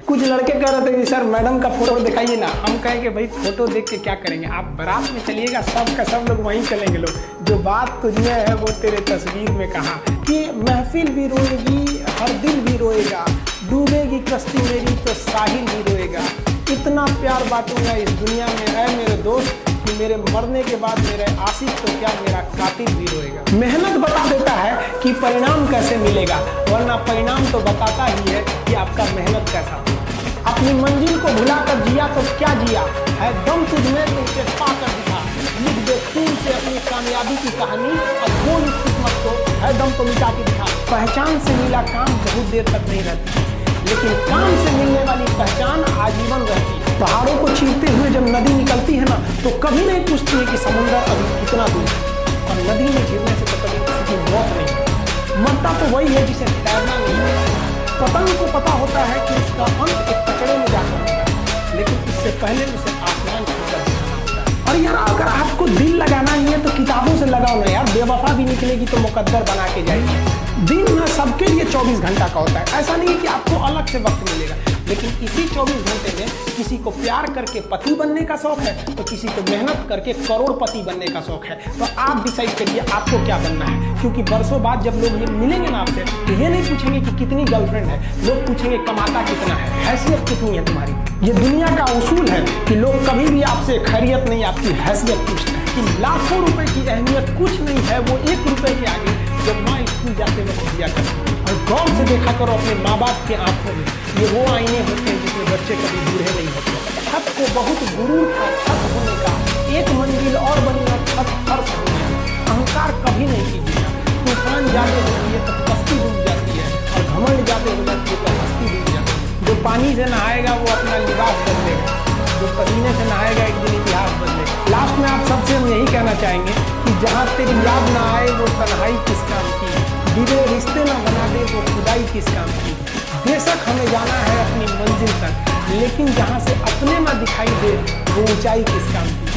कुछ लड़के कह रहे थे कि सर मैडम का फोटो दिखाइए ना। हम कहें कि भाई फोटो देख के क्या करेंगे, आप बारात में चलिएगा, सब का सब लोग वहीं चलेंगे लोग। जो बात तुझमें है वो तेरे तस्वीर में कहा कि महफिल भी रोएगी, हर दिल भी रोएगा, डूबेगी कश्ती मेरी तो साहिल भी रोएगा। इतना प्यार बांटूंगा इस दुनिया में है मेरे दोस्त कि मेरे मरने के बाद मेरे आशिक तो क्या मेरा कातिल भी रोएगा। मेहनत बता देता है कि परिणाम कैसे मिलेगा, वरना परिणाम तो बताता ही है कि आपका मेहनत कैसा। अपनी मंजिल को भुलाकर जिया तो क्या जिया है, दम तुझमें तो उसे पाकर दिखा। लिख दे खून से अपनी कामयाबी की कहानी और बोल इस किस्मत को है दम तो मिटा के दिखा। पहचान से मिला काम बहुत देर तक नहीं रहती, लेकिन काम से मिलने वाली पहचान आजीवन रहती है। पहाड़ों को चीरते हुए जब नदी निकलती है ना, तो कभी नहीं पूछती है कि समुद्र अभी कितना दूर है। और नदी में गिरने से तो कभी किसी की मौत नहीं, मरता तो वही है जिसे तैरना नहीं आता। पतंग को पता होता है कि इसका अंत एक कचड़े में जाकर होता है, लेकिन इससे पहले उसे आसमान छूकर दिखाना होता है। और यार अगर आपको दिल लगाना ही है तो किताबों से लगाओ ना यार, बेवफा भी निकलेगी तो मुकद्दर बना के जाएगी। दिन में सबके लिए 24 घंटा का होता है, ऐसा नहीं है कि आपको अलग से वक्त मिलेगा, लेकिन इसी 24 घंटे में किसी को प्यार करके पति बनने का शौक है तो किसी को मेहनत करके करोड़पति बनने का शौक है। तो आप डिसाइड करिए आपको क्या बनना है, क्योंकि बरसों बाद जब लोग ये मिलेंगे ना आपसे तो ये नहीं पूछेंगे कि कितनी गर्लफ्रेंड है, लोग पूछेंगे कमाता कितना है, हैसियत कितनी है तुम्हारी। ये दुनिया का उसूल है कि लोग कभी भी आपसे खैरियत नहीं आपकी हैसियत पूछते हैं। कि लाखों रुपए की अहमियत कुछ नहीं है वो 1 रुपए के आगे जब माँ स्कूल जाते वक्त दिया करती। और गौर से देखा करो अपने माँ बाप के आंखों में, ये वो आईने होते हैं जिसमें बच्चे कभी बूढ़े नहीं होते। छत को बहुत गुरूर था छत होने का, एक मंजिल और बनी और छत फर्श हो गया। अहंकार कभी नहीं कीजिएगा, तूफान जाते होती है तब कश्ती डूब जाती है और घमंड जाते हो जाती है तब कश्ती डूब जाती है। जो पानी से नहाएगा वो अपना लिबास बदलेगा, जो पसीने से नहाएगा एक दिन इतिहास बदलेगा। लास्ट में आप सबसे हम यही कहना चाहेंगे कि जहाँ तेरी याद ना आए वो तन्हाई किस काम की, बिगड़े रिश्ते ना बना दे वो खुदाई किस काम की। बेशक हमें जाना है अपनी मंजिल तक, लेकिन जहाँ से अपने ना दिखाई दे वो ऊंचाई किस काम की।